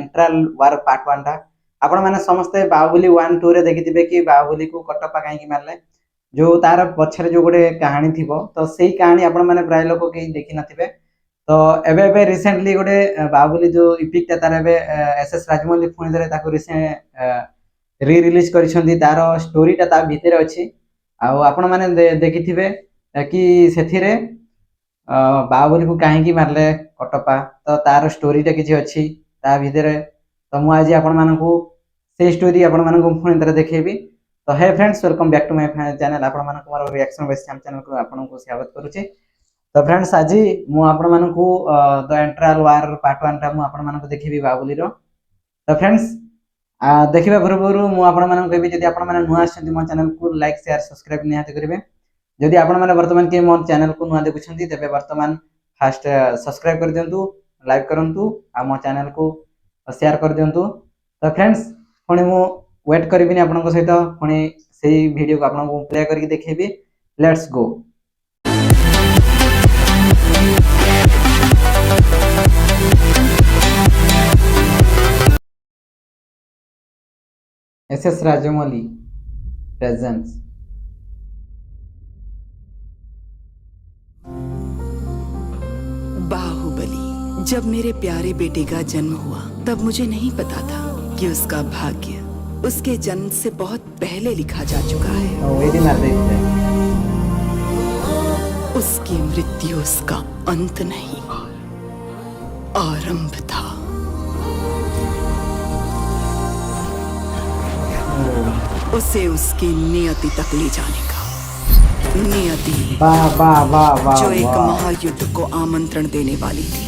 Central वार part 1 टा आपण माने समस्त बाहुबली 1 2 रे देखिथिबे कि बाहुबली को कटप्पा काहे कि मारले जो तार पछरे जो गोटे कहानी थिबो तो सेही कहानी आपण माने प्राय लोक के देखि नथिबे तो एबे एबे रिसेंटली गोटे बाहुबली जो इपिक ता तार एबे एसएस राजमौली पुणी दरे ताको री रिलीज करिसंदी तार स्टोरी ता ता भितरे अछि आ आपण माने देखिथिबे कि सेथिरे बाहुबली को काहे मारले कटप्पा तो तार स्टोरी टा किछि अछि ता भितरे तो मु आज आपण मानकू से स्टोरी आपण मानकू पुणी दरे देखेबी तो hey friends welcome back to my channel आपण मानकू मोर रिएक्शन बेस चैनल को आपण को स्वागत करूची तो फ्रेंड्स आज मु आपण मानकू द एंट्रल वार पार्ट 1 टा मु आपण मानकू देखिबी बाहुबली रो तो फ्रेंड्स देखिबा पूर्व मु आपण मानकू कहबी जदि आपण माने नुआ आछंती मो चैनल को लाइक शेयर सब्सक्राइब निहाते करिवे जदि आपण माने वर्तमान के मो चैनल को नुआ देखुछंती तबे वर्तमान फास्ट सब्सक्राइब कर दियंतु लाइक करंतु आ मो चैनल को शेयर कर दियंतु तो फ्रेंड्स पुणी मु वेट करिबिनी आपण को सहित पुणी सेही वीडियो को आपण को प्ले करके देखेबी let's go SS Rajamouli presents Baahubali. जब मेरे प्यारे बेटे का जन्म हुआ तब मुझे नहीं पता था कि उसका भाग्य उसके जन्म से बहुत पहले लिखा जा चुका है। उसकी मृत्यु उसका अंत नहीं आरंभ था। उसे उसकी नियति तक ले जाने का नियति जो एक महायुद्ध को आमंत्रण देने वाली थी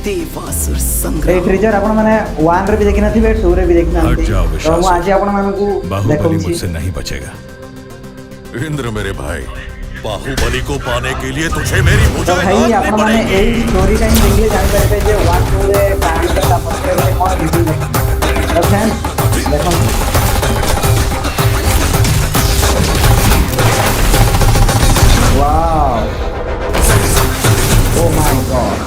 देवासुर संग्राम। ट्रेजर आपण माने 1 रे भी देखि नथिबे 2 रे भी देखि नथि तो मु आज आपण मानकू बाहुबली मुझसे नहीं बचेगा। इंद्र मेरे भाई बाहुबली को पाने के लिए तुझे मेरी पूजा भाई आपण माने एई स्टोरी टाइम देखले जान परबे जे 1 2 रे कहानी कथा पछरे रे कोन रिव्यू तो फ्रेंड्स देखो वाओ ओ माय गॉड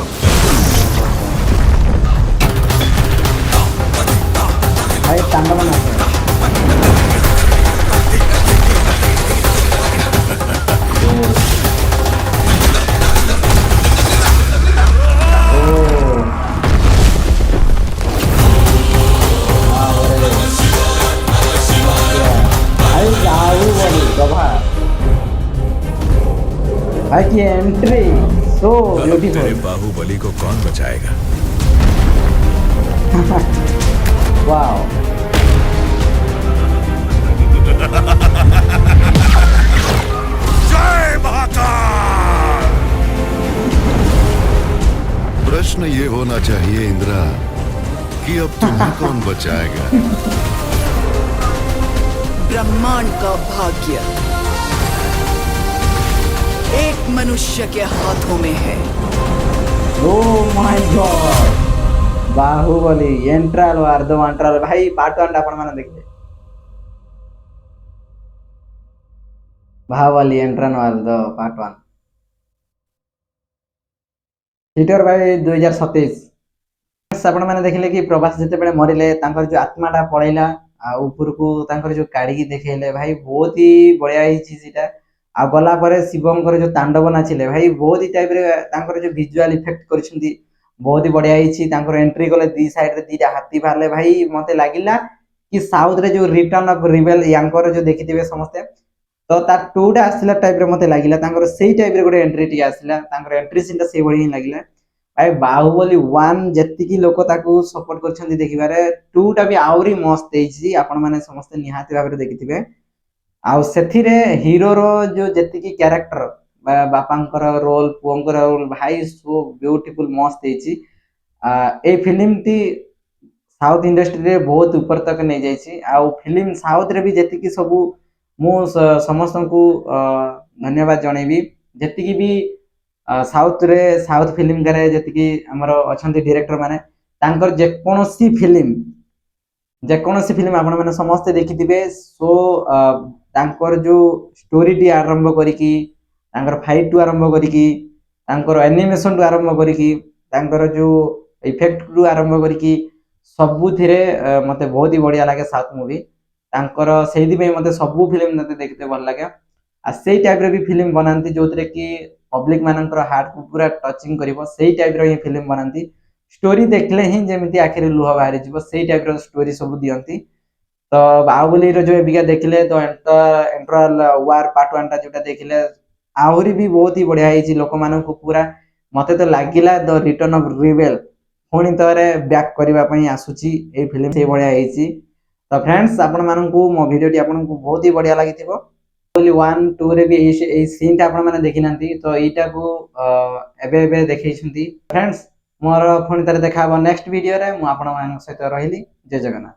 भाई तांडव ना भाई की एंट्री सो ब्यूटीफुल। बाहुबली को कौन बचाएगा? वाओ जय महाकाल। प्रश्न ये होना चाहिए इंद्रा कि अब तुम्हें कौन बचाएगा? ब्रह्मांड का भाग्य एक मनुष्य के हाथों में है। ओह माय गॉड बाहुबली एंट्रल वार दो एंट्रल भाई पार्ट 1 आपण माने देखले बाहुबली एंट्रल वार दो पार्ट 1 थिएटर भाई 2027 आपण माने देखले कि प्रभास जते बेले मरिले तांकर जो आत्माटा पळैला आ ऊपर को तांकर जो काढी की देखेले भाई बहुत ही बढ़िया ही चीज इटा आ गला परे शिवंकर जो तांडव नाचिले भाई बहुत ही टाइप रे तांकर जो विजुअल इफेक्ट करछंती बहुत ही बढ़िया ही तांकर एंट्री गले दी साइड रे दीटा हाथी बाहरले भाई मते लागिला कि साउथ रे जो रिटर्न ऑफ रिबेल यांकर जो देखिथिबे समस्ते तो ता 2 टा आसिला टाइप रे मते लागिला तांकर सेही टाइप रे गोटे एंट्री टी आसिला तांकर एंट्री सीन ता सेही बढी ही लागिला भाई बाहुबली 1 जत्ति की लोक ताकू सपोर्ट करछंती देखिबारे 2 टा भी आउरी मस्त देछि आपण माने समस्ते निहाती भाबरे देखिथिबे आ सेथिरे हीरो रो जो जत्ति की कैरेक्टर बापांकर रोल पुंकर रोल भाई सो ब्यूटीफुल मस्त देछि ए फिल्म टी साउथ इंडस्ट्री रे बहुत ऊपर तक नै जाइछि आ फिल्म साउथ रे भी जत्ति की सब मु समस्त को धन्यवाद जणेबी जत्ति की भी साउथ रे साउथ फिल्म करे जत्ति की हमर अछंती डायरेक्टर माने तांकर जे कोनोसी फिल्म आपण माने समस्त देखिथिबे सो तांकर जो स्टोरी टी आरंभ करिकी तांकर फाइट टू आरंभ करिकी तांकर एनिमेशन टू आरंभ करिकी तांकर जो इफेक्ट टू आरंभ करिकी ସବୁଥିରେ ମତେ ବହୁତ ହି ବଢିଆ ଲାଗେ ସାଉଥ ମୁଭି ତାଙ୍କର ସେଇଥିପାଇଁ ମତେ ସବୁ ଫିଲ୍ମ ମତେ ଦେଖିତେ ଭଲ ଲାଗେ ଆଉ ସେଇ ଟାଇପର ବି ଫିଲ୍ମ ବନାନ୍ତି ଯୋଉଥିରେ କି ପବ୍ଲିକ ମାନଙ୍କର ହାର୍ଟକୁ ପୁରା ଟଚିଂ କରିବ ସେଇ ଟାଇପର ହିଁ ଫିଲ୍ମ ବନାନ୍ତି ଷ୍ଟୋରି ଦେଖିଲେ ହିଁ ଯେମିତି ଆଖିରେ ଲୁହ ବାହାରିଯିବ ସେଇ ଟାଇପର ଷ୍ଟୋରି ସବୁ ଦିଅନ୍ତି ତ ବାହୁବলীର ଯୋଉ ଏବିକା ଦେଖିଲେ ତ ଏଣ୍ଟରାଲ ୱାର ପାର୍ଟ 1 ଟା ଯୋଉଟା ଦେଖିଲେ ଆହୁରି ବି ବହୁତ ହି ବଢିଆ ହେଇଛି ଲୋକମାନଙ୍କୁ ପୁରା ମତେ ତ ଲାଗିଲା ଦ ରିଟର୍ନ ଅଫ ରିବେଲ ପୁଣି ଥରେ ବ୍ୟାକ୍ କରିବା ପାଇଁ ଆସୁଛି ଏଇ ଫିଲ୍ମ ସେଇ ଭଳିଆ ହେଇଛି ତ ଫ୍ରେଣ୍ଡସ୍ ଆପଣ ମାନଙ୍କୁ ମୋ ଭିଡିଓଟି ଆପଣଙ୍କୁ ବହୁତ ହି ବଢିଆ ଲାଗିଥିବ ବୋଲି 1 2 ରେ ବି ଏଇ ସିନ୍ ଟା ଆପଣ ମାନେ ଦେଖିନାହାନ୍ତି ତ ଏଇଟାକୁ ଏବେ ଏବେ ଦେଖେଇଛନ୍ତି ଫ୍ରେଣ୍ଡସ୍ ମୋର ପୁଣି ଥରେ ଦେଖା ହବ ନେକ୍ସଟ ଭିଡିଓରେ ମୁଁ ଆପଣ ମାନଙ୍କ ସହିତ ରହିଲି ଜୟ ଜଗନ୍ନାଥ।